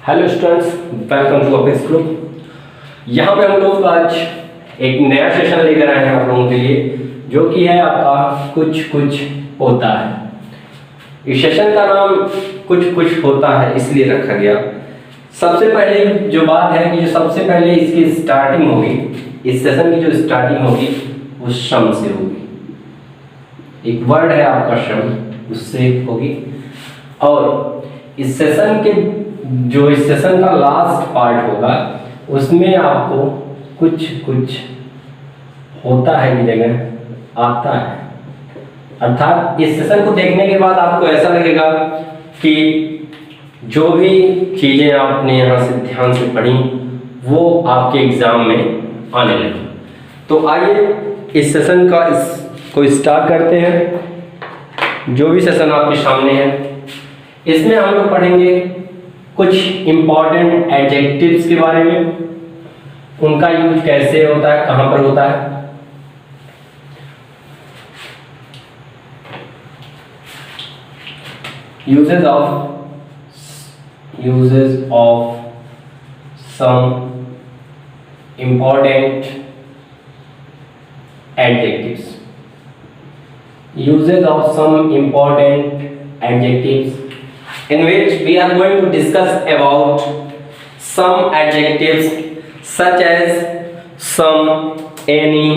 Hello students, welcome to Apex Group. यहाँ पे हम लोग आज एक नया सेशन लेकर आए हैं आप लोगों के लिए, जो कि है आपका कुछ कुछ होता है। इस सेशन का नाम कुछ कुछ होता है इसलिए रखा गया। सबसे पहले जो बात है कि जो सबसे पहले इसकी स्टार्टिंग होगी, इस सेशन की जो स्टार्टिंग होगी वो श्रम से होगी। एक वर्ड है आपका श्रम, उससे होगी। और इस सेशन का लास्ट पार्ट होगा, उसमें आपको कुछ कुछ होता है की जगह आता है। अर्थात इस सेशन को देखने के बाद आपको ऐसा लगेगा कि जो भी चीजें आपने यहाँ से ध्यान से पढ़ी वो आपके एग्जाम में आने लगी। तो आइए इस सेशन को स्टार्ट करते हैं। जो भी सेशन आपके सामने है, इसमें हम लोग पढ़ेंगे कुछ इंपॉर्टेंट एडजेक्टिव्स के बारे में, उनका यूज कैसे होता है, कहां पर होता है। uses of some important adjectives. Uses of some important adjectives in which we are going to discuss about some adjectives such as some, any,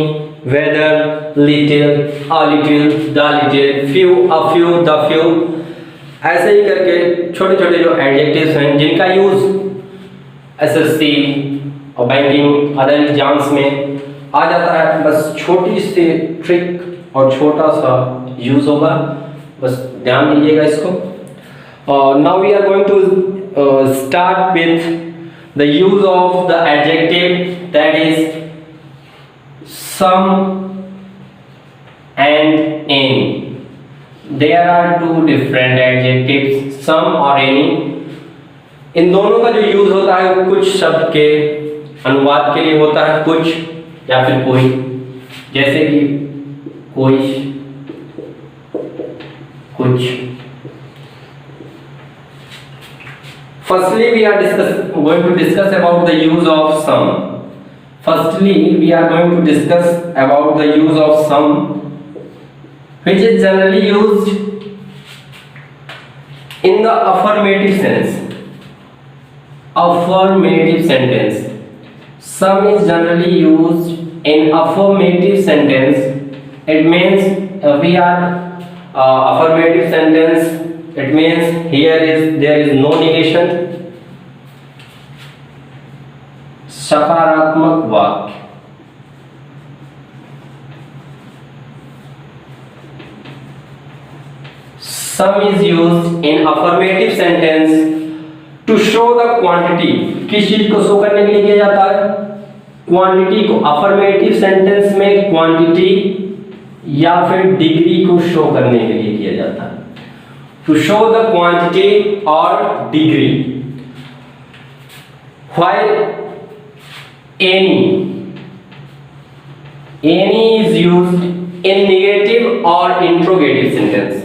whether, little, a little, the little, few, a few, the few, ऐसे ही करके छोटे छोटे जो adjectives हैं जिनका use SSC और banking other exams में आ जाता है। बस छोटी सी ट्रिक और छोटा सा यूज होगा, बस ध्यान दीजिएगा इसको। Now we are going to start with the use of the adjective, that is some and any. There are two different adjectives, some और any. इन दोनों का जो यूज होता है कुछ शब्द के अनुवाद के लिए होता है, कुछ या फिर कोई, जैसे कि कोई, कुछ। Firstly, we are going to discuss about the use of some. Firstly, we are going to discuss about the use of some, which is generally used in the affirmative sense. Affirmative sentence. Some is generally used in affirmative sentence. It means we are affirmative sentence. It means there is no negation. सकारात्मक वाक्य। Some is used in affirmative sentence to show the quantity. किस चीज को show करने के लिए किया जाता है? क्वांटिटी को। affirmative sentence में क्वांटिटी या फिर डिग्री को शो करने के लिए किया जाता है। To show the quantity or degree. While any is used in negative or interrogative sentence.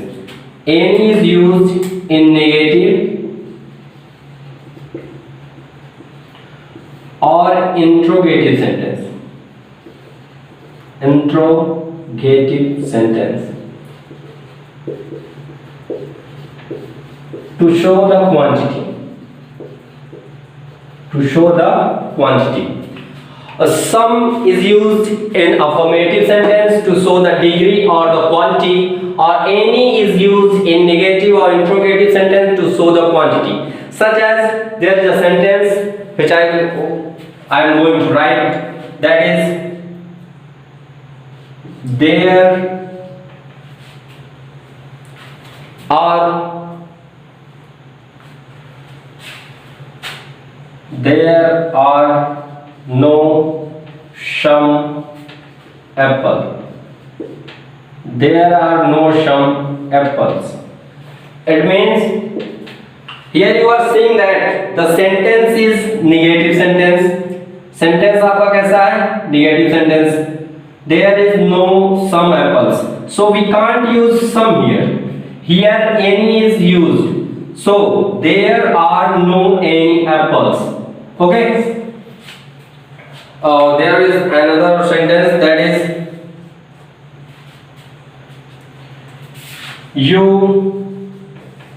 Any is used in negative or interrogative sentence. Interrogative sentence. To show the quantity. To show the quantity. A sum is used in affirmative sentence to show the degree or the quality, or any is used in negative or interrogative sentence to show the quantity. Such as there is a sentence which I am going to write, that is there are no some apple. There are no some apples. It means here you are saying that the sentence is negative sentence. Sentence आपका कैसा है? Negative sentence. There is no some apples. So we can't use some here. Here any is used. So there are no any apples. Okay. There is another sentence that is you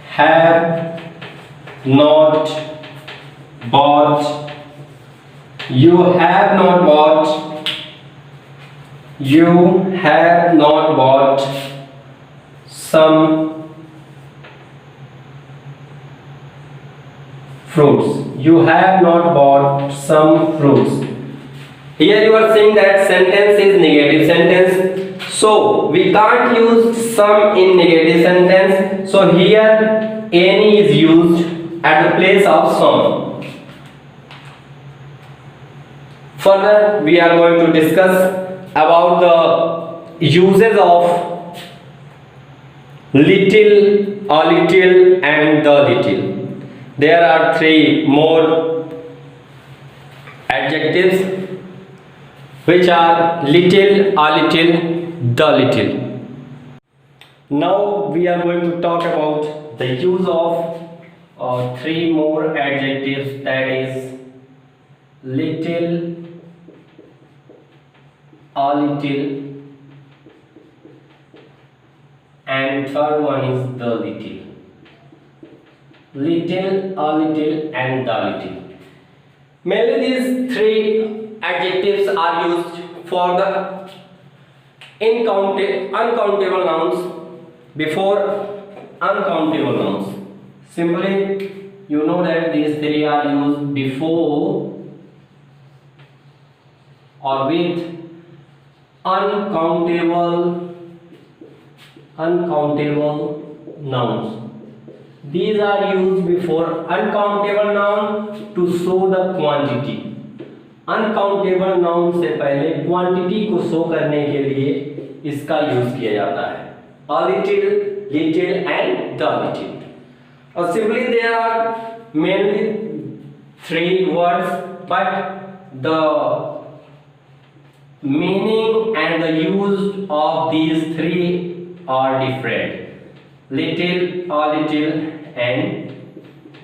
have not bought. You have not bought. You have not bought some fruits. You have not bought some fruits. Here you are saying that sentence is negative sentence, so we can't use some in negative sentence. So here any is used at the place of some. Further, we are going to discuss about the uses of little, a little, and the little. There are three more adjectives which are little, a little, the little. Now we are going to talk about the use of three more adjectives, that is little, a little, and third one is the little. Little, a little, and the little. Mainly these three adjectives are used for the uncountable nouns before uncountable nouns. Simply, you know that these three are used before or with uncountable nouns. These are used before uncountable noun to show the quantity. Uncountable noun से पहले quantity को show करने के लिए इसका use किया जाता है. A little, little, and the little. Or simply there are mainly three words, but the meaning and the use of these three are different. Little, a little, and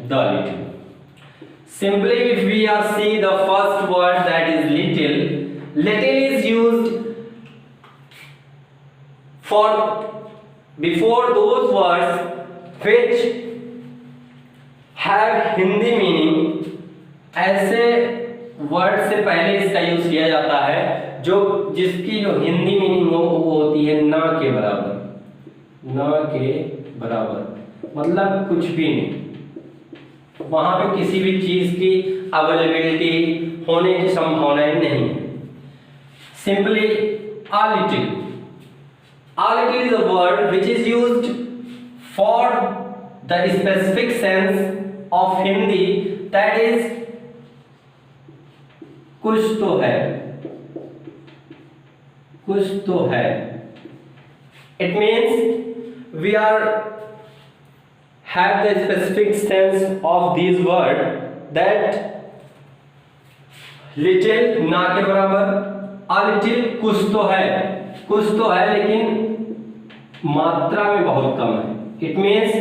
the little. Simply, if we are see the first word, that is little, little is used for before those words which have Hindi meaning. ऐसे word से पहले इसका use किया जाता है जो जिसकी जो हिंदी मीनिंग हो वो होती है ना के बराबर. ना के बराबर मतलब कुछ भी नहीं. वहां पे किसी भी चीज की अवेलेबिलिटी होने की संभावना नहीं है. Simply a little. A little is a word which is used for the specific sense of Hindi, that is कुछ तो है, कुछ तो है. It means we are have the specific sense of these word that little ना के बराबर, a little कुछ तो है लेकिन मात्रा में बहुत कम है. It means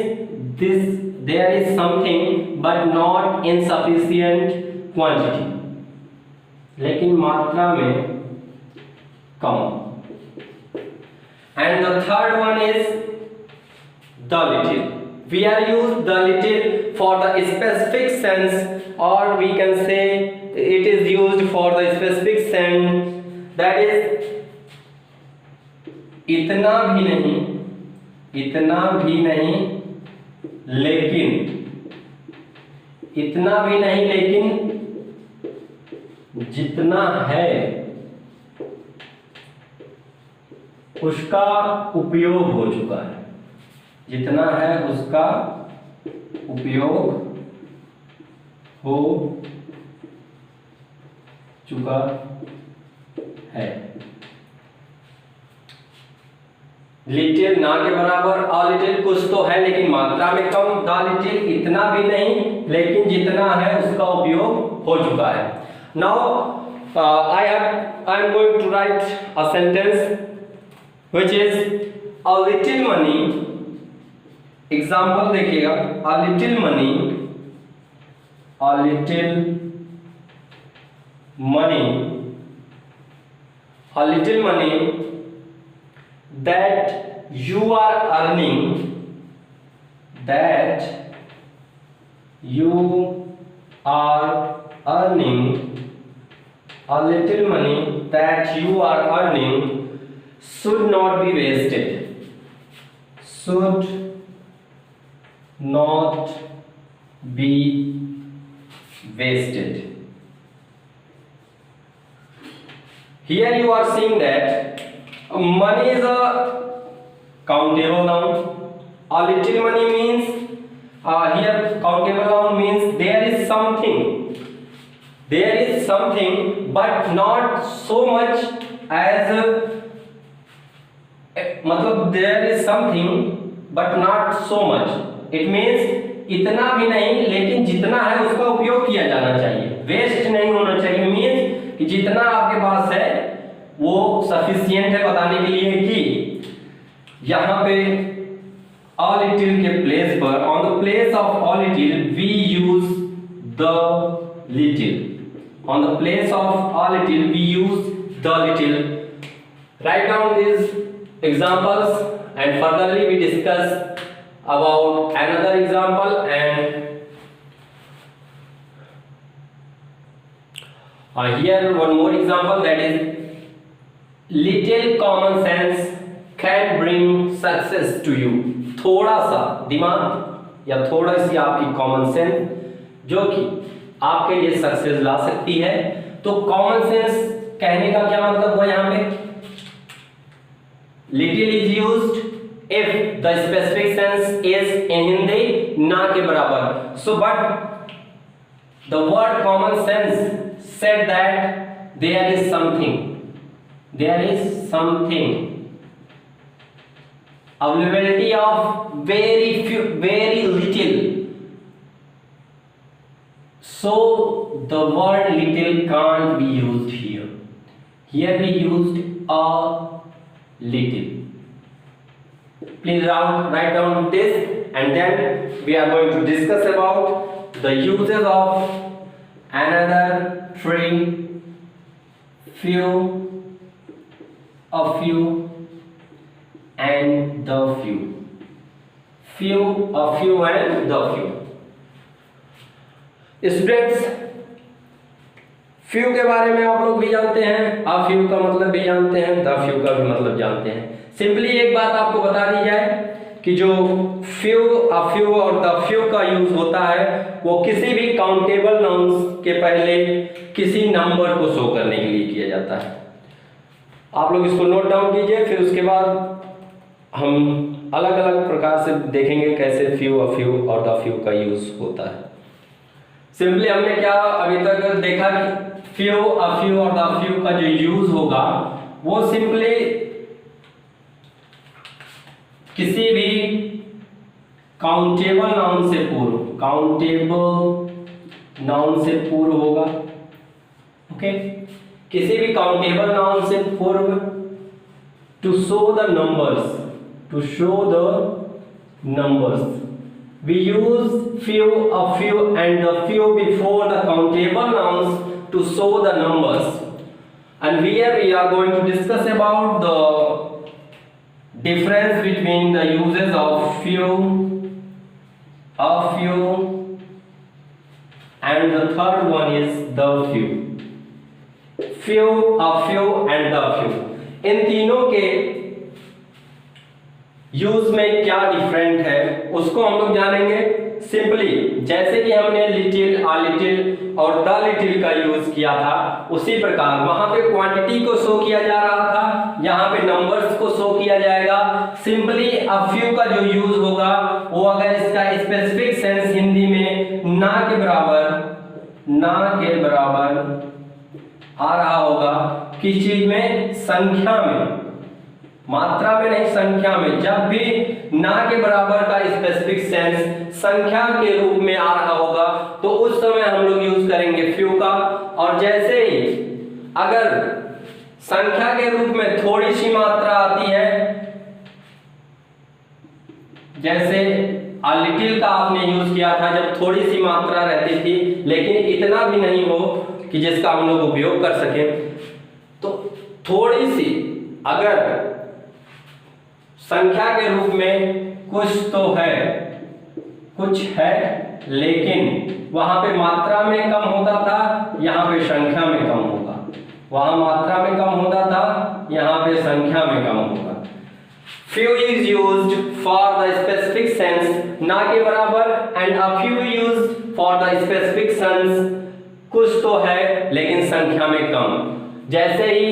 there is something but not in sufficient quantity, लेकिन मात्रा में कम. And the third one is the little. We are used the little for the specific sense, or we can say it is used for the specific sense, that is इतना भी नहीं लेकिन, इतना भी नहीं लेकिन जितना है उसका उपयोग हो चुका है. जितना है उसका उपयोग हो चुका है. लिटिल ना के बराबर, अ लिटिल कुछ तो है लेकिन मात्रा में कम, द लिटिल इतना भी नहीं लेकिन जितना है उसका उपयोग हो चुका है. Now I am going to write a sentence which is a little money example देखिएगा, a little money, a little money, a little money that you are earning, that you are earning, a little money that you are earning should not be wasted, should not be wasted. Here you are seeing that money is a countable noun. A little money means here countable noun means there is something, but not so much as मतलब there is something but not so much. It means इतना भी नहीं, लेकिन जितना है उसका उपयोग किया जाना चाहिए, वेस्ट नहीं होना चाहिए। मीन्स कि जितना आपके पास है वो सफिशिएंट है बताने के लिए कि यहाँ पे a little के प्लेस पर, on the place of a little we use the little, on the place of a little we use the little. Write down these examples and furtherly we discuss about another example. And here one more example, that is little common sense can bring success to you. थोड़ा सा दिमाग या थोड़ा सी आपकी common sense जो कि आपके लिए सक्सेस ला सकती है। तो कॉमन सेंस कहने का क्या मतलब हुआ यहाँ पे, little is used if the specific sense is in Hindi ना के बराबर। So but the word common sense said that there is something, availability of very little. So the word little can't be used here. Here we used a little. Please write down this, and then we are going to discuss about the uses of another three, few, a few and the few, a few and the few. Students, few के बारे में आप लोग भी जानते हैं, a few का मतलब भी जानते हैं, द फ्यू का भी मतलब जानते हैं। सिंपली एक बात आपको बता दी जाए कि जो फ्यू, अ फ्यू और द फ्यू का यूज होता है वो किसी भी काउंटेबल नाउन्स के पहले किसी नंबर को शो करने के लिए किया जाता है। आप लोग इसको नोट डाउन कीजिए, फिर उसके बाद हम अलग अलग प्रकार से देखेंगे कैसे फ्यू, अ फ्यू और द फ्यू का यूज होता है। सिंपली हमने क्या अभी तक देखा कि फ्यू, अ फ्यू और द फ्यू का जो यूज होगा वो सिंपली किसी भी काउंटेबल नाउन से पूर्व, काउंटेबल नाउन से पूर्व होगा। ओके, किसी भी काउंटेबल नाउन से पूर्व to show the numbers, to show the numbers we use few, a few and the few before the countable nouns to show the numbers. And here we are going to discuss about the difference between the uses of few, a few and the third one is the few, a few and the few। इन तीनों के use में क्या different है उसको हम लोग जानेंगे। Simply जैसे कि हमने लिटिल, अ लिटिल और द लिटिल का यूज किया था, उसी प्रकार वहां पे क्वांटिटी को शो किया जा रहा था, यहाँ पे नंबर्स को शो किया जाएगा। सिंपली अ फ्यू का जो यूज होगा वो अगर इसका स्पेसिफिक सेंस हिंदी में ना के बराबर आ रहा होगा, किस चीज में, संख्या में, मात्रा में नहीं संख्या में। जब भी ना के बराबर का स्पेसिफिक सेंस संख्या के रूप में आ रहा होगा तो उस समय हम लोग यूज करेंगे फ्यू का। और जैसे ही अगर संख्या के रूप में थोड़ी सी मात्रा आती है, जैसे a little का आपने यूज किया था जब थोड़ी सी मात्रा रहती थी, लेकिन इतना भी नहीं हो कि जिसका हम लोग उपयोग कर सके। तो थोड़ी सी अगर संख्या के रूप में कुछ तो है, कुछ है, लेकिन वहां पे मात्रा में कम होता था, यहां पे संख्या में कम होगा। वहां मात्रा में कम होता था, यहां पे संख्या में कम होगा। few is used for the specific sense, ना के बराबर, and a few used for the specific sense, कुछ तो है लेकिन संख्या में कम। जैसे ही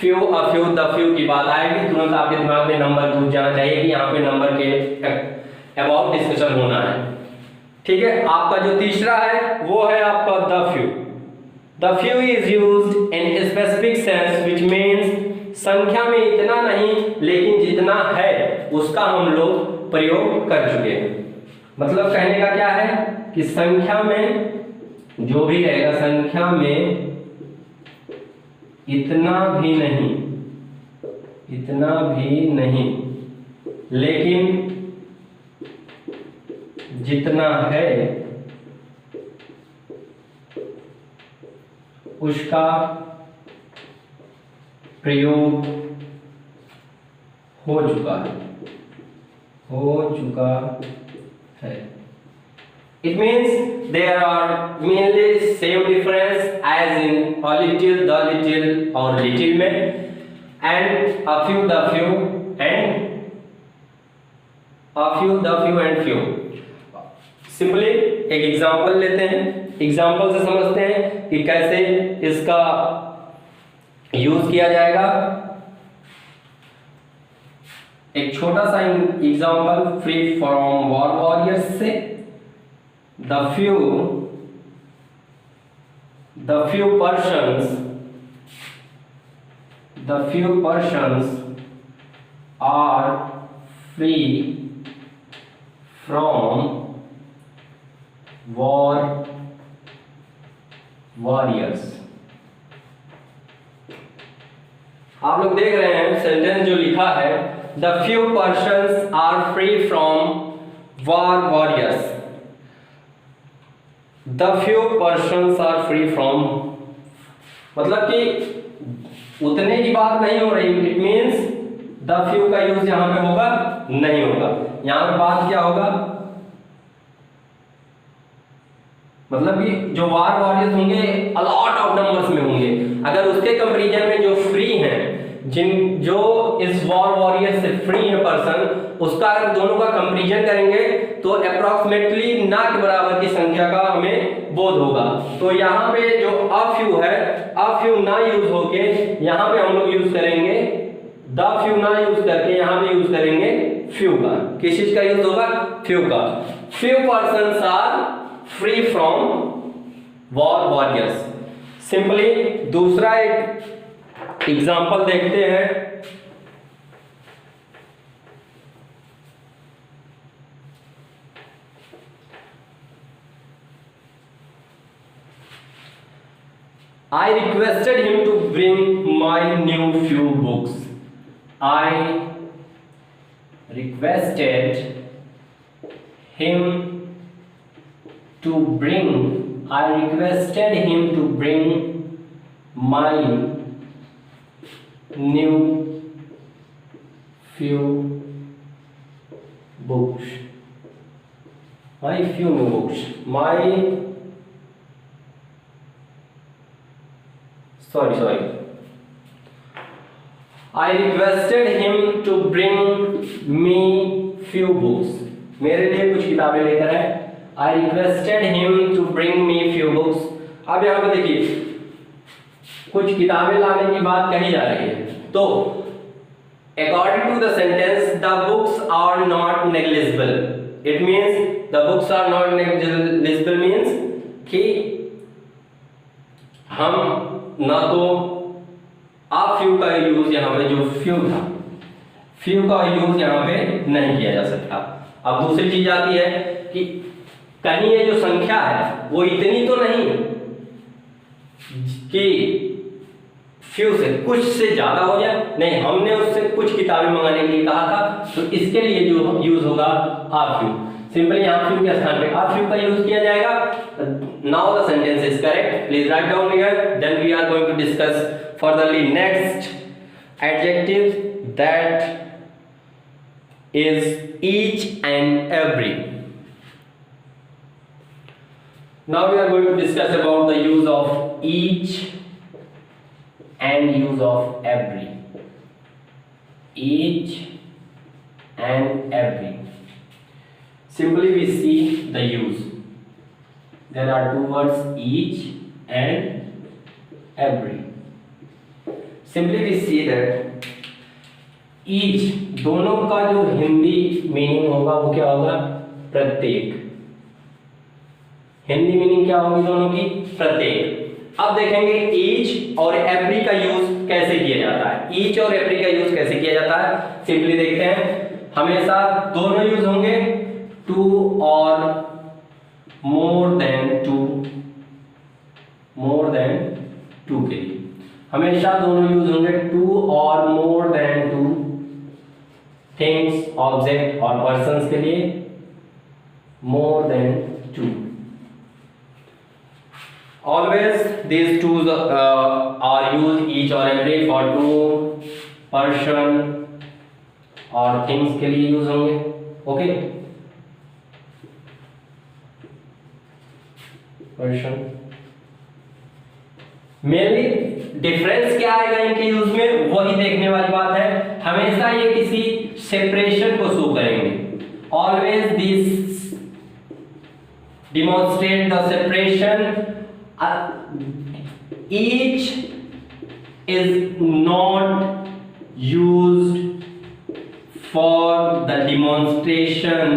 few, a few, the few की बात आएगी, तुरंत आपके दिमाग में नंबर घुस जाना चाहिए कि यहाँ पे नंबर के अबाउट डिस्कशन होना है। ठीक है, आपका जो तीसरा है वो है आपका the few। The few is used in specific sense, which means संख्या में इतना नहीं, लेकिन जितना है उसका हम लोग प्रयोग कर चुके हैं। मतलब कहने का क्या है कि संख्या में जो भी रहेगा, संख्या में इतना भी नहीं, इतना भी नहीं, लेकिन जितना है उसका प्रयोग हो चुका है, हो चुका है। It means there are mainly same difference as in a little, the little और little में, and a few, the few, and a few, the few and few। Simply एक एग्जांपल लेते हैं, एग्जांपल से समझते हैं कि कैसे इसका यूज किया जाएगा। एक छोटा सा example free from war warriors से। The few persons are free from war warriors। आप लोग देख रहे हैं सेंटेंस जो लिखा है, the few persons are free from war warriors. The few persons are free from, मतलब कि उतने की बात नहीं हो रही। इट मीन्स द फ्यू का यूज यहां पे होगा नहीं होगा, यहां पे बात क्या होगा, मतलब कि जो वार वॉरियर्स होंगे अलॉट ऑफ नंबर्स में होंगे। अगर उसके कंपैरिजन में जो फ्री हैं, जो इस वॉर वॉरियर से फ्री है पर्सन, उसका अगर दोनों का कंपैरिजन करेंगे तो अप्रॉक्सीमेटली ना के बराबर की संख्या का हमें बोध होगा। तो यहाँ पे जो अ फ्यू है, अ फ्यू ना यूज होके यहाँ पे हम लोग यूज करेंगे द फ्यू, ना यूज करके यहाँ पे यूज करेंगे फ्यू का। किस चीज का यूज होगा, फ्यू का। Few persons are free from war warriors. Simply दूसरा एक एग्जाम्पल देखते हैं। I requested him to bring my new few books. I requested him to bring my new few books. My few new books. Sorry. I requested him to bring me few books. मेरे लिए कुछ किताबें लेकर आए। I requested him to bring me few books. अब यहाँ पे देखिए कुछ किताबें लाने की बात कही जा रही है। तो according to the sentence, the books are not negligible. It means the books are not negligible means कि हम ना तो आ फ्यू का यूज यहाँ पे जो फ्यू था, फ्यू का यूज यहाँ पे नहीं किया जा सकता। अब दूसरी चीज आती है कि कहीं ये जो संख्या है वो इतनी तो नहीं कि फ्यू से कुछ से ज्यादा हो जाए, नहीं, हमने उससे कुछ किताबें मंगाने के लिए कहा था, तो इसके लिए जो यूज होगा आ फ्यू। सिंपली यहाँ फ्यू के स्थान पे आ फ्यू का यूज किया जाएगा। Now the sentence is correct, please write down here, then we are going to discuss furtherly next adjective that is each and every. Now we are going to discuss about the use of each and use of every. Each and every. Simply we see the use. There are two words, each and every. Simply we see that each दोनों का जो Hindi meaning होगा वो क्या होगा, प्रत्येक। Hindi meaning क्या होगी दोनों की, प्रत्येक। अब देखेंगे ईच और एवरी का यूज कैसे किया जाता है। ईच और एवरी का यूज कैसे किया जाता है, सिंपली देखते हैं। हमेशा दोनों यूज होंगे टू और मोर देन टू के लिए। हमेशा दोनों यूज होंगे टू और more than two things, object और पर्संस के लिए, more than two. Always these two are used each or every for two person और थिंग्स के लिए यूज होंगे। Okay, person. मेनली डिफरेंस क्या आएगा इनके यूज में, वही देखने वाली बात है। हमेशा ये किसी सेपरेशन को शो करेंगे। Always this demonstrate the separation. Each is not used for the demonstration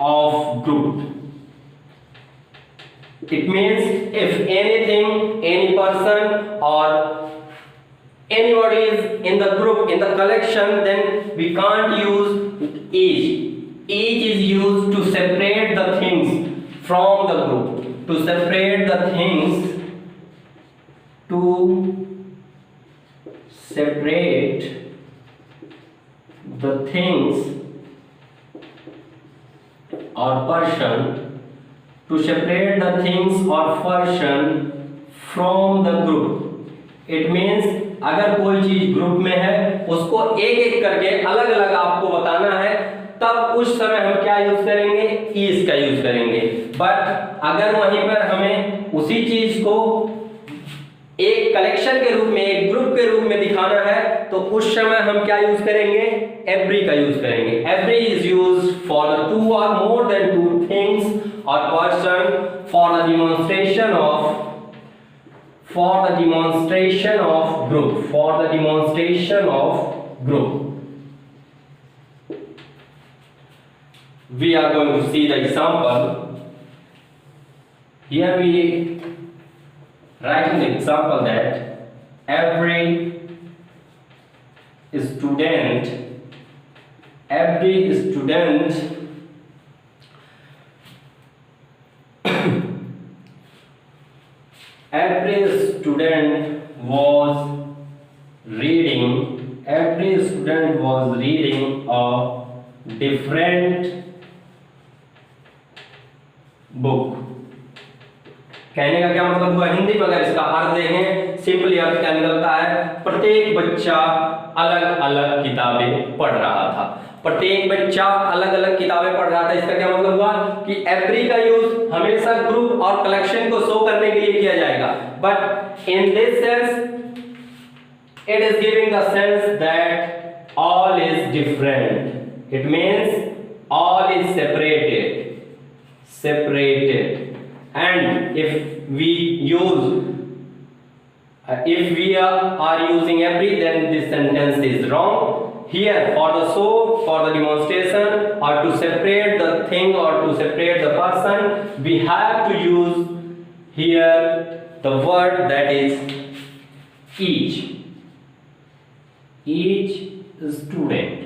of group. It means if anything, any person or anybody is in the group, in the collection, then we can't use each. Each is used to separate the things from the group, to separate the things, to separate the things or person, to separate the things or person from the group. It means अगर कोई चीज group में है उसको एक एक करके अलग अलग आपको बताना है, तब उस समय हम क्या यूज करेंगे, इज का यूज करेंगे। बट अगर वहीं पर हमें उसी चीज को एक कलेक्शन के रूप में, एक ग्रुप के रूप में दिखाना है, तो उस समय हम क्या यूज करेंगे, एवरी का यूज करेंगे। Every is used for the two और मोर देन टू थिंग्स और person for the demonstration of group. We are going to see the example. Here we write an example that every student was reading a different book. कहने का क्या मतलब हुआ, हिंदी में अगर इसका अर्थ देखें, सिंपली अर्थ क्या निकलता है, प्रत्येक बच्चा अलग अलग किताबें पढ़ रहा था। प्रत्येक बच्चा अलग अलग किताबें पढ़ रहा था, इसका क्या मतलब हुआ कि एवरी का यूज हमेशा ग्रुप और कलेक्शन को शो करने के लिए किया जाएगा। But in this sense it is giving the sense that all is different. It means all is separated. And if we are using every, then this sentence is wrong. Here for the show, for the demonstration, or to separate the thing or to separate the person, we have to use here the word that is each. Each student.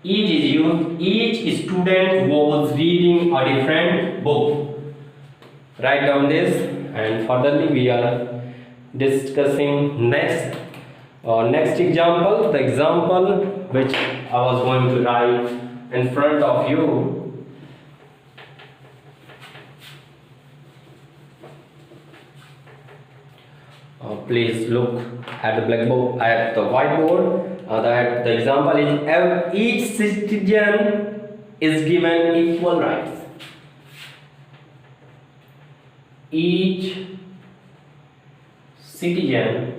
Each is used. Each student was reading a different book. Write down this, and furtherly we are discussing next Next example, the example which I was going to write in front of you. Please look at the blackboard, at the whiteboard. That the example is each citizen is given equal rights. Each citizen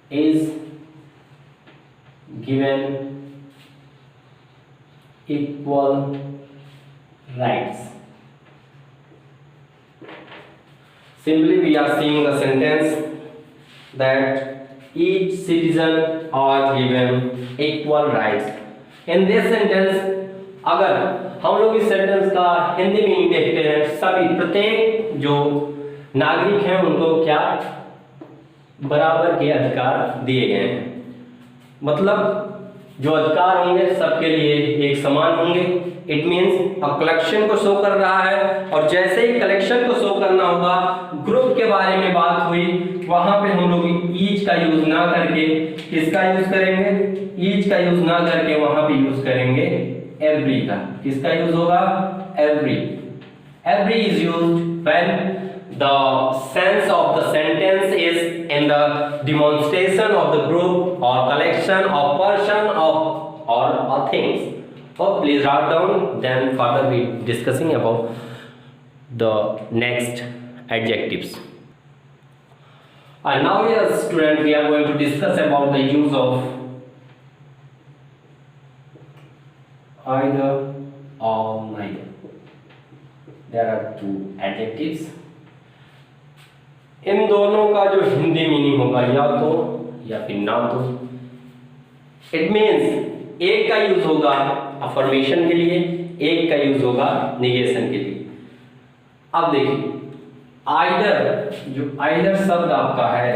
is given equal rights. Simply we are seeing the sentence that each citizen are given equal rights. In this sentence, अगर हम लोग इस sentence का Hindi meaning देखते हैं, सभी प्रत्येक जो नागरिक हैं उनको क्या बराबर के अधिकार दिए गए हैं। मतलब जो अधिकार होंगे सबके लिए एक समान होंगे। इट मीन्स अब कलेक्शन को शो कर रहा है, और जैसे ही कलेक्शन को शो करना होगा, ग्रुप के बारे में बात हुई, वहां पे हम लोग ईच का यूज ना करके किसका यूज करेंगे? ईच का यूज ना करके वहां पे यूज करेंगे एवरी का। किसका यूज होगा? Every. Every is used when the sense of the sentence is in the demonstration of the group or collection of person of or things. So please write down, then further we discussing about the next adjectives. And now here student we are going to discuss about the use of either or neither. There are two adjectives. इन दोनों का जो Hindi meaning होगा या तो या फिर ना तो। इट मीन्स एक का यूज होगा अफर्मेशन के लिए, एक का यूज होगा निगेशन के लिए। अब देखिए आइदर, जो आइदर शब्द आपका है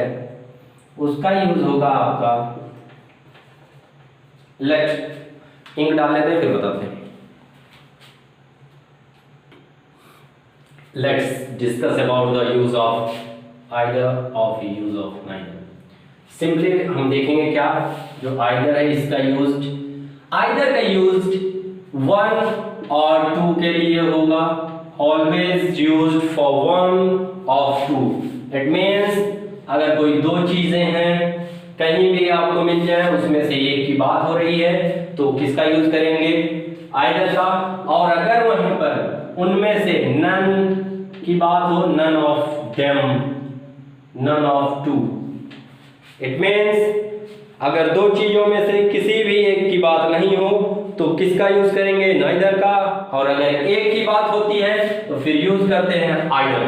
उसका यूज होगा आपका लेट। इंक डाल लेते हैं फिर बताते हैं। Let's discuss about the use of either of use of neither. Simply हम देखेंगे क्या जो either है इसका यूज्ड, either का यूज्ड वन और टू के लिए होगा, always used for one of two. It means अगर कोई दो चीजें हैं कहीं भी आपको मिल जाए उसमें से एक की बात हो रही है तो किसका यूज करेंगे? either का। और अगर वहीं पर उनमें से none की बात हो, none of them, none of two. It means अगर दो चीजों में से किसी भी एक की बात नहीं हो तो किसका यूज करेंगे? neither का। और अगर एक की बात होती है तो फिर यूज करते हैं either।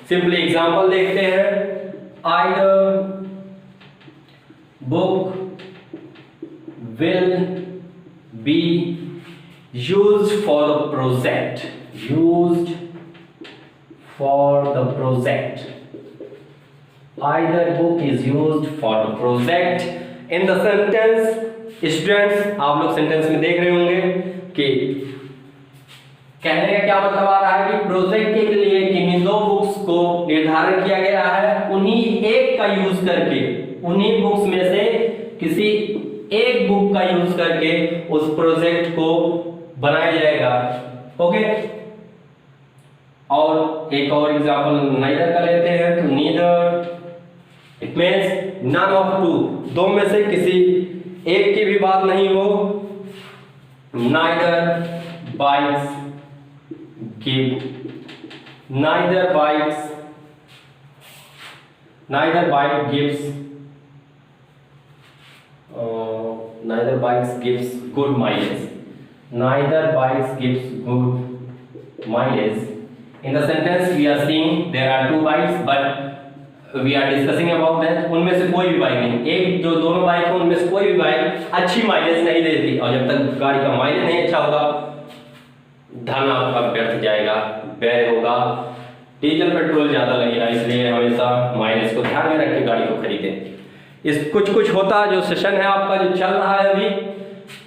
सिंपली एग्जांपल देखते हैं। either book will be used for the project. Used for the project. Either book is used for the project. In the sentence, students आप लोग सेंटेंस में देख रहे होंगे कि कहने का क्या मतलब आ रहा है कि प्रोजेक्ट के लिए किन्हीं दो बुक्स को निर्धारण किया गया है, उन्हीं एक का यूज करके, उन्हीं बुक्स में से किसी एक बुक का यूज करके उस प्रोजेक्ट को बनाया जाएगा। ओके। और एक और एग्जांपल नाइदर का लेते हैं तो neither it means none of two, दो में से किसी एक की भी बात नहीं हो। Neither bikes give, neither bikes, neither bike gives, neither bikes gives good mileage, neither bikes gives good mileage. In the sentence we are seeing there are two bikes but we are discussing about that. उनमें से कोई भी bike नहीं, एक जो दोनों bike है उनमें से कोई भी बाइक अच्छी माइलेज नहीं देती, और जब तक गाड़ी का माइलेज नहीं अच्छा होगा धन आपका व्यर्थ जाएगा, व्यय होगा, डीजल पेट्रोल ज्यादा लगेगा। इसलिए हमेशा माइलेज को ध्यान में रख के गाड़ी को खरीदें। इस कुछ कुछ होता जो सेशन है आपका जो चल रहा है अभी,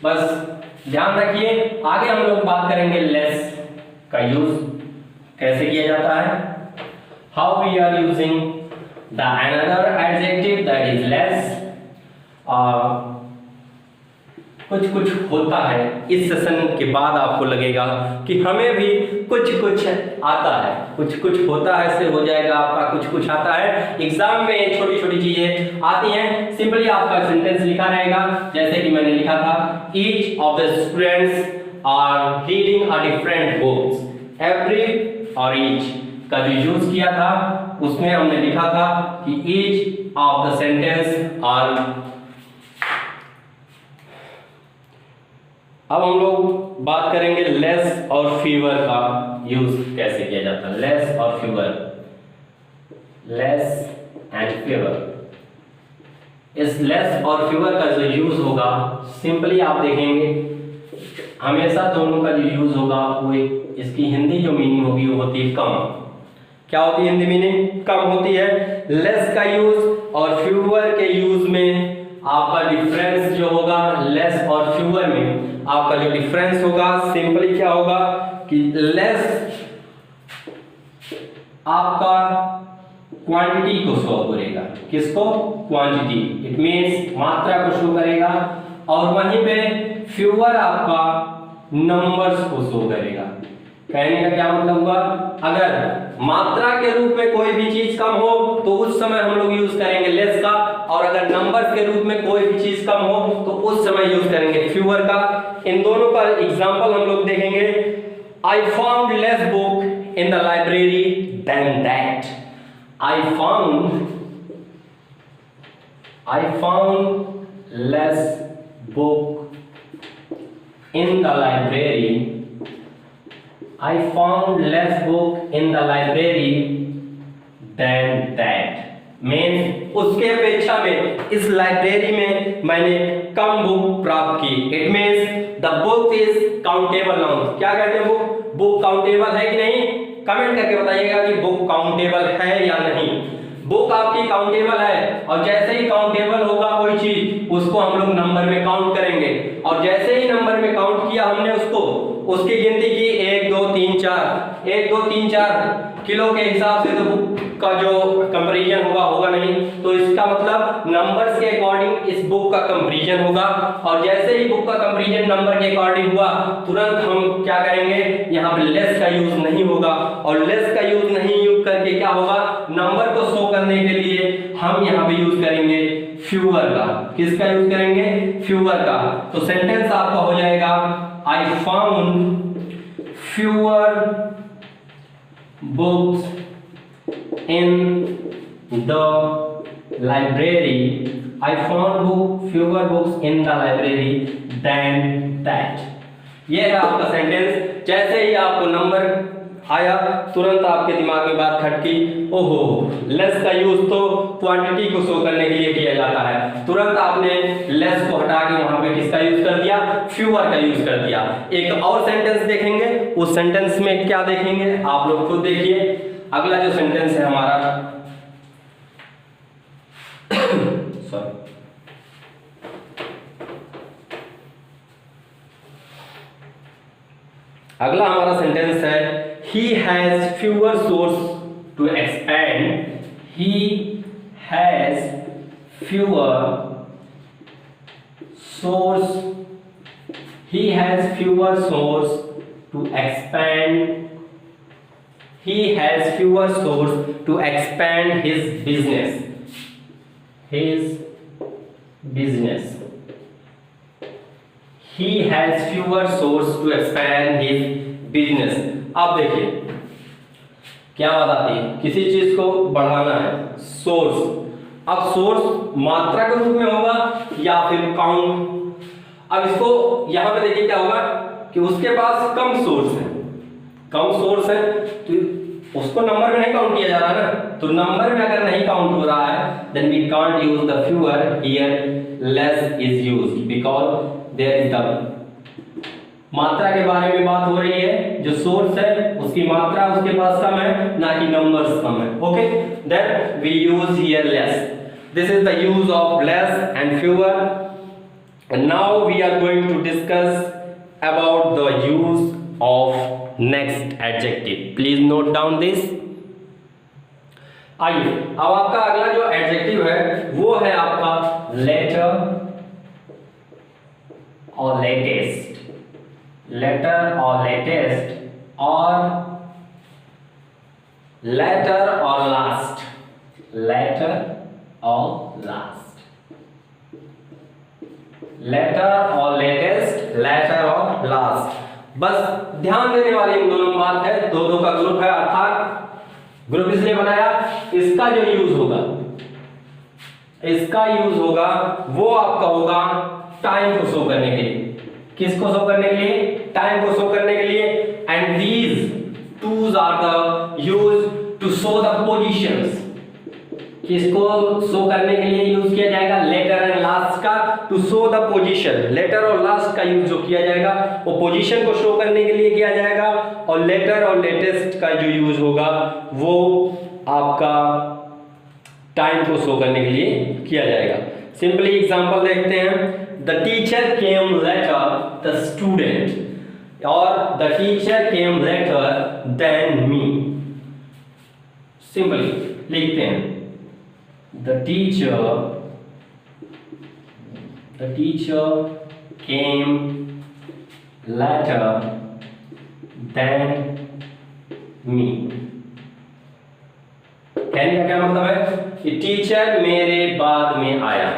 बस ध्यान रखिए। आगे हम लोग बात करेंगे लेस का यूज कैसे किया जाता है, how we are using the another adjective that is less. कुछ कुछ होता है, इस सेशन के बाद आपको लगेगा कि हमें भी कुछ कुछ आता है, कुछ कुछ होता है से हो जाएगा आपका कुछ कुछ आता है। एग्जाम में छोटी छोटी चीजें आती हैं, सिंपली आपका सेंटेंस लिखा रहेगा जैसे कि मैंने लिखा था, each of the students are reading a different books. Every और ईच का जो यूज किया था उसमें हमने लिखा था कि each of the sentence are. अब हम लोग बात करेंगे लेस और फीवर का यूज कैसे किया जाता है। लेस और फीवर, लेस एंड फीवर। इस लेस और फीवर का जो यूज होगा, सिंपली आप देखेंगे हमेशा दोनों का जो यूज होगा वो इसकी हिंदी जो मीनिंग होगी वो होती है कम। क्या होती है हिंदी मीनिंग? कम होती है। लेस का यूज और फ्यूअर के यूज में आपका डिफरेंस जो होगा, लेस और फ्यूअर में आपका जो डिफरेंस होगा सिंपली क्या होगा कि लेस आपका क्वांटिटी को शो करेगा। किसको? क्वांटिटी, इट मींस मात्रा को शो करेगा, और वहीं पे फ्यूअर आपका नंबर्स को शो करेगा। कहने का क्या मतलब हुआ, अगर मात्रा के रूप में कोई भी चीज कम हो तो उस समय हम लोग यूज करेंगे लेस का, और अगर नंबर्स के रूप में कोई भी चीज कम हो तो उस समय यूज करेंगे फ्यूअर का। इन दोनों का एग्जांपल हम लोग देखेंगे। I found less book in the library then that. I found less book in the library. I found less book in the library than that. Means उसके अपेक्षा में इस लाइब्रेरी में मैंने कम बुक प्राप्त की। It means the book is countable noun। क्या कहते हैं बुक? बुक काउंटेबल है कि नहीं? कमेंट करके बताइएगा कि बुक काउंटेबल है या नहीं। बुक आपकी काउंटेबल है, और जैसे ही काउंटेबल होगा कोई चीज उसको हम लोग नंबर में काउंट करेंगे, और जैसे ही नंबर में काउंट किया हमने उसको, उसकी गिनती की 1 2 3 4, 1 2 3 4 किलो के हिसाब से तो बुक का जो कंपैरिजन होगा नहीं, तो इसका मतलब नंबर्स के अकॉर्डिंग इस बुक का कंपैरिजन होगा, और जैसे ही बुक का कंपैरिजन नंबर के अकॉर्डिंग हुआ तुरंत हम क्या करेंगे, यहाँ पे लेस का यूज नहीं होगा, और लेस का यूज नहीं यूज करके क्या होगा, नंबर को शो करने के लिए हम यहाँ पे यूज करेंगे फ्यूअर का। किसका यूज करेंगे? फ्यूअर का। तो सेंटेंस आपका हो जाएगा, I found fewer books in the library. I found fewer books in the library then that. ये है आपका सेंटेंस। जैसे ही आपको नंबर आया तुरंत आपके दिमाग में बात खटकी, ओहो लेस का यूज तो क्वांटिटी को शो करने के लिए किया जाता है। तुरंत आपने लेस को हटा के वहां पे किसका यूज कर दिया? फ्यूअर का यूज कर दिया। एक और सेंटेंस देखेंगे, उस सेंटेंस में क्या देखेंगे आप लोग खुद देखिए। अगला जो सेंटेंस है हमारा सॉरी अगला हमारा सेंटेंस है, he has fewer source to expand। he has fewer source to expand। he has fewer source to expand his business। he has fewer source to expand his business। अब देखिए क्या बात आती है, किसी चीज को बढ़ाना है, सोर्स। अब सोर्स मात्रा के रूप में होगा या फिर काउंट। अब इसको यहां पे देखिए क्या होगा कि उसके पास कम सोर्स है तो उसको नंबर में नहीं काउंट किया जा रहा है ना, तो नंबर में अगर नहीं काउंट हो रहा है then we can't use the fewer here, less is used because there is the मात्रा के बारे में बात हो रही है। जो सोर्स है उसकी मात्रा उसके पास कम है, ना कि नंबर्स कम है। Okay, then we use here less. This is the use of less and fewer. And now we are going to discuss about the use of next adjective. Please note down this. आइए अब आपका अगला जो adjective है वो है आपका letter और लेटेस्ट, लेटर और लेटेस्ट, और लेटर और लास्ट, लेटर और लास्ट, लेटर और लेटेस्ट, लेटर और लास्ट। बस ध्यान देने वाली इन दोनों बात है, दो दो का ग्रुप है, अर्थात ग्रुप इसलिए बनाया, इसका जो यूज होगा, इसका यूज होगा वो आपका होगा टाइम को शो करने के लिए। किसको शो करने के लिए? टाइम को शो करने के लिए। And these twos are the use to show the positions. किसको शो करने के लिए यूज किया जाएगा? लेटर एंड लास्ट का, to show the position. Latter और लास्ट का यूज जो किया जाएगा वो पोजीशन को शो करने के लिए किया जाएगा, और लेटर और लेटेस्ट का जो यूज होगा वो आपका टाइम को शो करने के लिए किया जाएगा। सिंपली एग्जांपल देखते हैं। The teacher came later the student, और the teacher came later then me. Simply लिखते हैं the teacher came later than me। कहने का क्या मतलब है कि टीचर मेरे बाद में आया।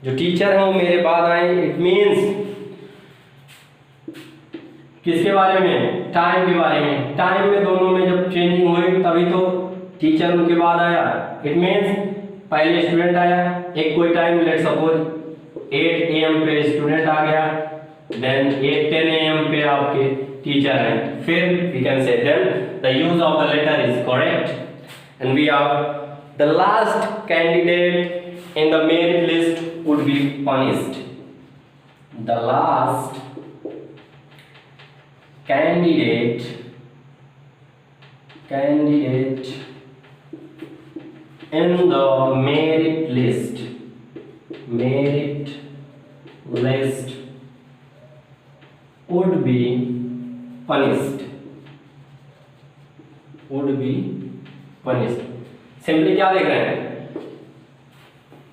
जो टीचर है वो मेरे बाद आए, इट मीन्स किसके बारे में? टाइम के बारे में। टाइम में दोनों में जब चेंजिंग हुई तभी तो टीचर उनके बाद आया। इट मीन्स पहले स्टूडेंट आया, एक कोई टाइम लेट सपोज 8 AM पे स्टूडेंट आ गया, देन 10 AM पे आपके टीचर हैं, फिर we can say then the use of the latter is correct and we are the last candidate in the merit list would be punished. द last कैंडिडेट in the merit list would be punished। Simply क्या देख रहे हैं?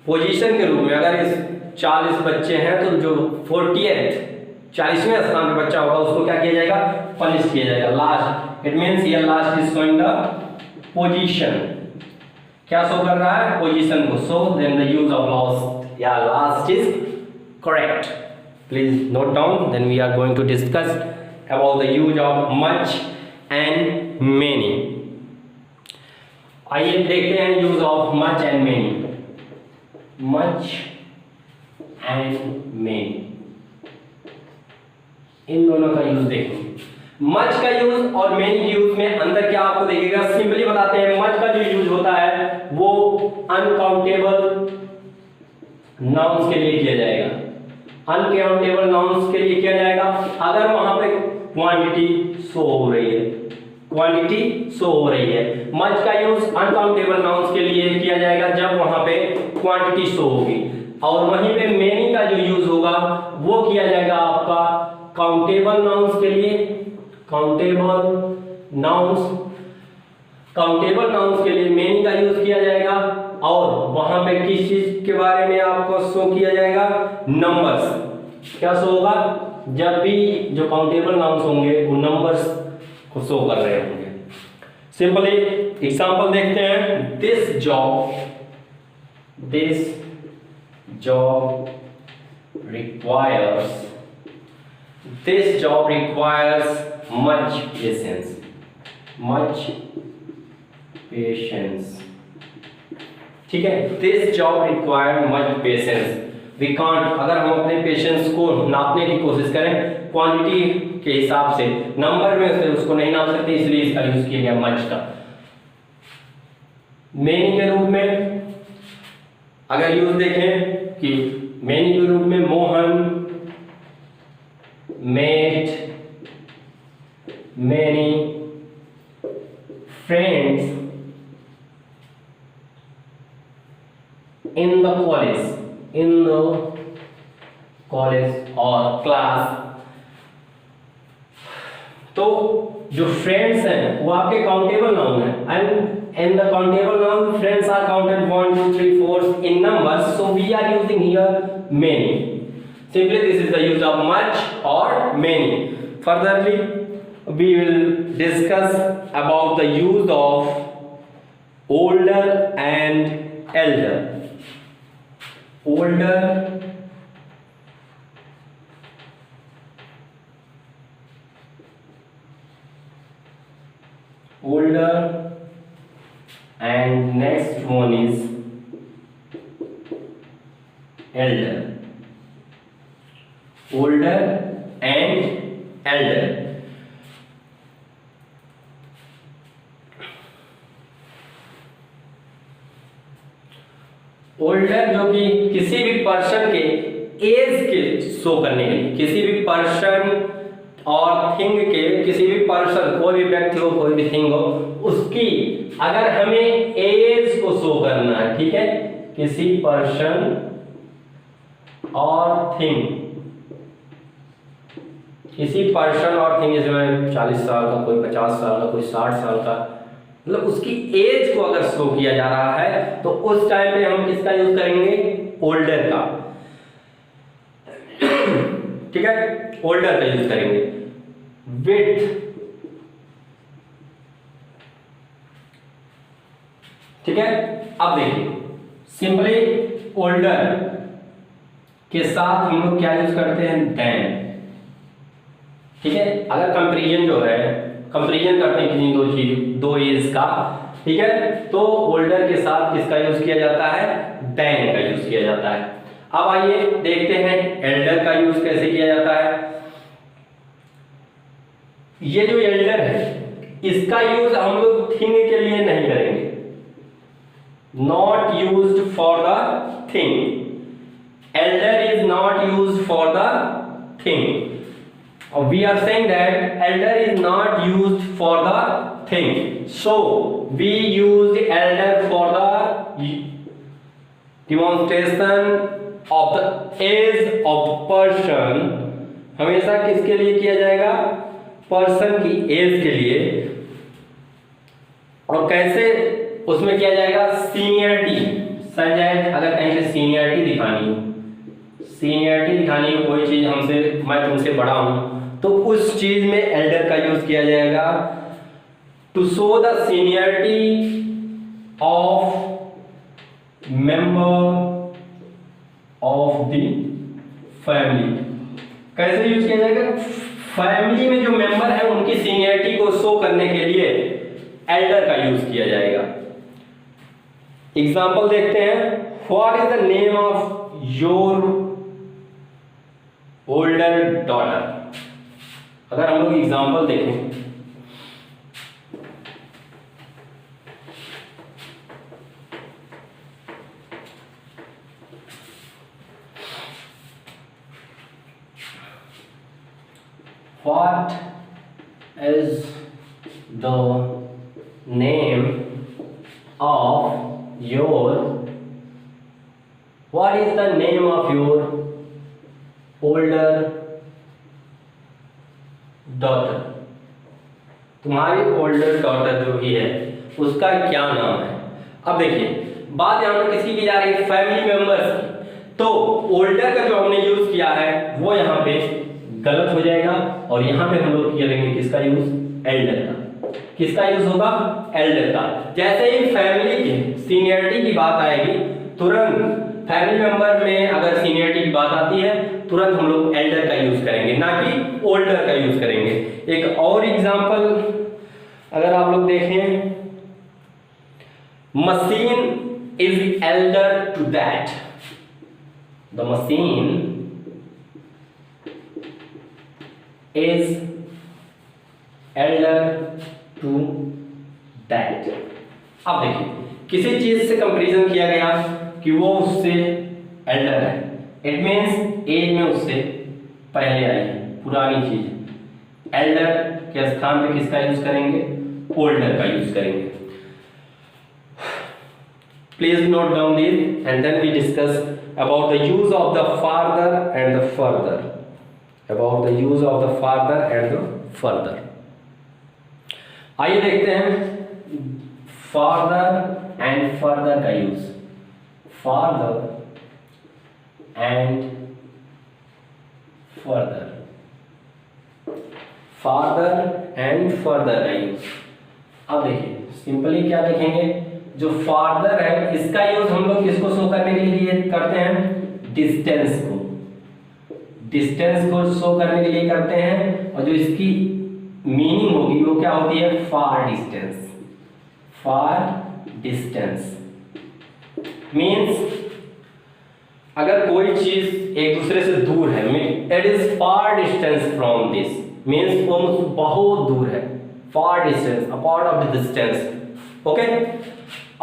Position के रूप में अगर इस 40 बच्चे हैं तो जो 40वें स्थान पे बच्चा होगा उसको क्या किया जाएगा? पनिश किया जाएगा। लास्ट, इट मीन्स ये last is showing the position. क्या शो कर रहा है? पोजीशन को। So then the use of last या last is correct. Please note down. Then we are going to discuss about the use of much and many. आइए देखते हैं use of much and many. Much and many, इन दोनों का use देखेंगे। Much का use और मेनी के यूज में अंदर क्या आपको देखेगा? सिंपली बताते हैं। मच का जो यूज होता है वो अनकाउंटेबल नाउन्स के लिए किया जाएगा। अनकाउंटेबल नाउन्स के लिए किया जाएगा अगर वहां पे क्वांटिटी शो हो रही है, मच का यूज अनकाउंटेबल नाउन्स के लिए किया जाएगा जब वहां पे क्वांटिटी शो होगी, और वहीं पे मेनी का जो यूज होगा वो किया जाएगा आपका काउंटेबल नाउन्स के लिए। काउंटेबल नाउन्स के लिए मेनी का यूज किया जाएगा, और वहां पे किस चीज के बारे में आपको शो किया जाएगा? नंबर्स। क्या शो होगा? जब भी जो काउंटेबल नाउन्स होंगे वो नंबर्स को शो कर रहे होंगे। सिंपली एग्जांपल देखते हैं। This job requires much patience। ठीक है, this job require much patience. We can't, अगर हम अपने पेशेंस को नापने की कोशिश करें क्वांटिटी के हिसाब से, नंबर में से उसको नहीं नाप सकते, इसलिए इसका यूज किया गया मच का। मेनी के रूप में अगर यूज देखें कि मेनी के रूप में Mohan made many friends in the college or class। तो जो फ्रेंड्स हैं वो आपके काउंटेबल नाउन है, and in the countable noun friends are counted 1 2 3 4 in numbers, so we are using here many. Simply this is the use of much or many. Furtherly we will discuss about the use of older and elder. Older and next one is elder. Older and elder. Older जो कि किसी भी person के as के show करने के लिए, किसी भी पर्सन और थिंग के, किसी भी पर्सन, कोई भी व्यक्ति हो, कोई भी थिंग हो, उसकी अगर हमें एज को शो करना है, ठीक है, किसी पर्सन और थिंग, किसी पर्सन और थिंग, जैसे मैं 40 साल का, कोई 50 साल का, कोई 60 साल का, मतलब उसकी एज को अगर शो किया जा रहा है तो उस टाइम पे हम किसका यूज करेंगे? ओल्डर का, ठीक है, ओल्डर का यूज करेंगे. विथ, ठीक है. अब देखिए सिंपली ओल्डर के साथ हम लोग क्या यूज करते हैं? देन, ठीक है. अगर कंपैरिजन जो है, कंपैरिजन करते हैं किसी दो चीज, दो एज का, ठीक है, तो ओल्डर के साथ किसका यूज किया जाता है? देन का यूज किया जाता है. अब आइए देखते हैं एल्डर का यूज कैसे किया जाता है. ये जो एल्डर है इसका यूज हम लोग थिंग के लिए नहीं करेंगे. Not used for the thing. Elder is not used for the thing. We are saying that elder is not used for the thing, so we use elder for the demonstration of the age of the person. हमेशा किसके लिए किया जाएगा? Person की as के लिए. और कैसे उसमें किया जाएगा? सीनियरिटी. संजय, अगर कहीं से सीनियरिटी दिखानी हो, सीनियरिटी दिखानी हो, कोई चीज हमसे, मैं तुमसे बड़ा हूं, तो उस चीज में एल्डर का यूज किया जाएगा to show the seniority of member of the family. कैसे यूज किया जाएगा? फैमिली में जो मेंबर है उनकी सीनियरिटी को शो करने के लिए एल्डर का यूज किया जाएगा. एग्जाम्पल देखते हैं. What is the name of your older daughter? अगर हम लोग एग्जाम्पल देखें, what is the name of your, what is the name of your older daughter? तुम्हारी ओल्डर डॉटर जो भी है उसका क्या नाम है? अब देखिए बात यहाँ पर किसकी की जा रही है? फैमिली मेंबर्स की. तो ओल्डर का जो हमने यूज किया है वो यहाँ पे गलत हो जाएगा और यहाँ पे हम लोग करेंगे किसका यूज? एल्डर का. किसका यूज होगा? एल्डर का. जैसे ही फैमिली की सीनियरिटी की बात आएगी, तुरंत फैमिली मेंबर में अगर सीनियरिटी की बात आती है, तुरंत हम लोग एल्डर का यूज करेंगे, ना कि ओल्डर का यूज करेंगे. एक और एग्जांपल अगर आप लोग देखें, machine is elder to that. The machine is elder to that. अब देखिए किसी चीज से कंपैरिजन किया गया कि वो उससे एल्डर है, इट मीन्स एज में उससे पहले आई है, पुरानी चीज. एल्डर के स्थान पे किसका यूज करेंगे? ओल्डर का यूज करेंगे. Please note down this and then we discuss about the use of the father and the further. About the use of the father and the further. आइए देखते हैं फादर एंड फर्दर का use, father and further, father and further का use. अब देखिए simply क्या देखेंगे, जो फादर है इसका यूज हम लोग किसको शो करने के लिए करते हैं, डिस्टेंस को, डिस्टेंस को शो करने के लिए करते हैं। और जो इसकी मीनिंग होगी वो क्या होती है, फार डिस्टेंस, फार डिस्टेंस मीन्स अगर कोई चीज एक दूसरे से दूर है, it is far distance from this, means वो मुझसे बहुत दूर है, फार distance, apart of the distance, okay.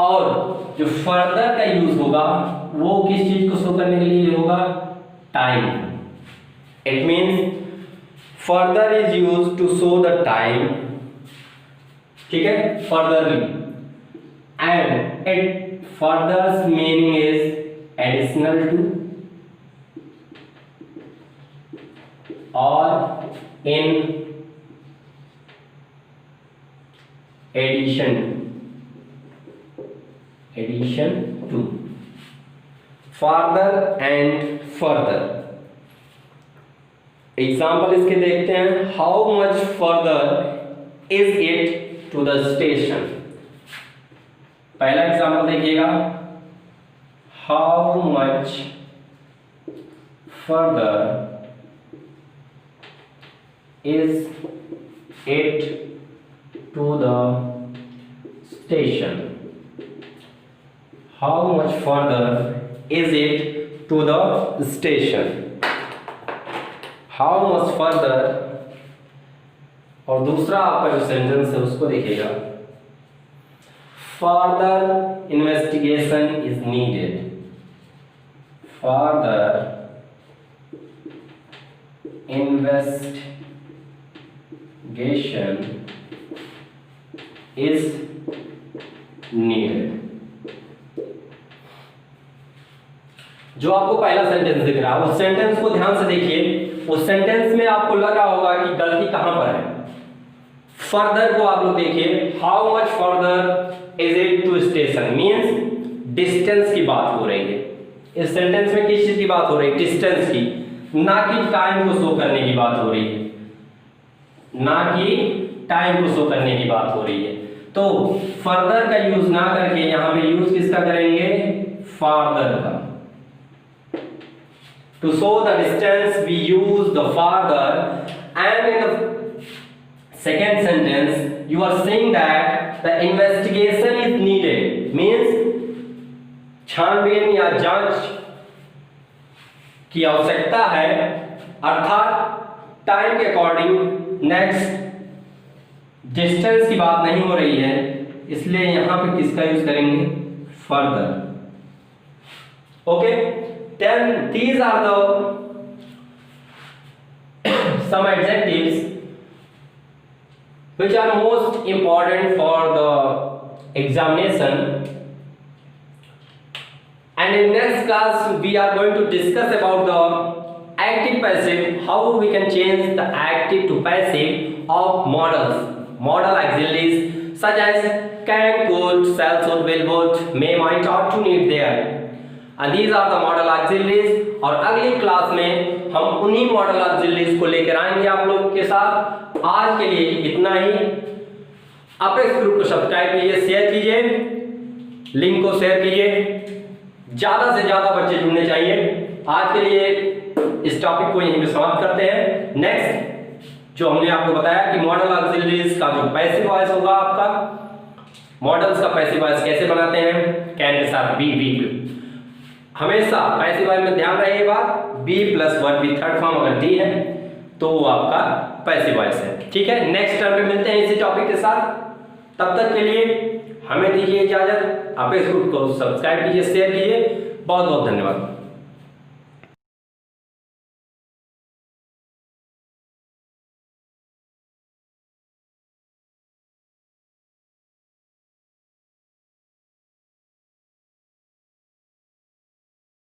और जो फर्दर का यूज होगा वो किस चीज को शो करने के लिए होगा, time. It means further is use to show the time, ठीक है, furtherly, and it furthers meaning is additional to or in addition to, farther and further। Example इसके देखते हैं, how much further is it to the station. पहला example देखिएगा, how much further is it to the station, how much further is it to the station, how much further। और दूसरा आपका जो sentence है उसको देखिएगा, further investigation is needed, further investigation is needed। जो आपको पहला सेंटेंस दिख रहा है उस सेंटेंस को ध्यान से देखिए, उस सेंटेंस में आपको लग रहा होगा कि गलती कहां पर है। फर्दर को आप लोग देखिए, how much further is it to station, means distance की बात हो रही है। इस सेंटेंस में किस चीज की बात हो रही है, डिस्टेंस की, ना कि टाइम को शो करने की बात हो रही है, ना कि टाइम को शो करने की बात हो रही है। तो फर्दर का यूज ना करके यहां पे यूज किसका करेंगे, फार्दर का। To show the distance we use the farther, and in the second sentence you are saying that the investigation is needed, means छानबीन या जांच की आवश्यकता है, अर्थात टाइम के अकॉर्डिंग नेक्स्ट डिस्टेंस की बात नहीं हो रही है, इसलिए यहां पे किसका यूज करेंगे, further. Okay, then these are the some adjectives which are most important for the examination, and in next class we are going to discuss about the active passive, how we can change the active to passive of models, modal auxiliaries such as can, could, shall, should, will, would, may, might, ought to, need, there, and these are the modal auxiliaries। और अगली class में हम उन्हीं model auxiliaries को लेकर आएंगे आप लोगों के साथ। आज के लिए इतना ही। अपेक्स ग्रुप को सब्सक्राइब कीजिए, शेयर कीजिए, लिंक को शेयर कीजिए, ज्यादा से ज्यादा बच्चे जुड़ने चाहिए। आज के लिए इस टॉपिक को यहीं पे समाप्त करते हैं। नेक्स्ट जो हमने आपको बताया कि मॉडल ऑक्सिलरीज का जो पैसिव वॉइस होगा आपका, मॉडल्स का पैसिव वॉइस कैसे बनाते हैं, कैन के साथ बी, हमेशा पैसिव वॉइस में ध्यान रहे बात, बी प्लस वर्ब भी थर्ड फॉर्म अगर डी है तो वो आपका पैसिव वॉइस है। ठीक है, नेक्स्ट टर्म में मिलते हैं इसी टॉपिक के साथ। तब तक के लिए हमें दीजिए इजाजत। आप इस ग्रुप को सब्सक्राइब कीजिए, शेयर कीजिए। बहुत बहुत धन्यवाद।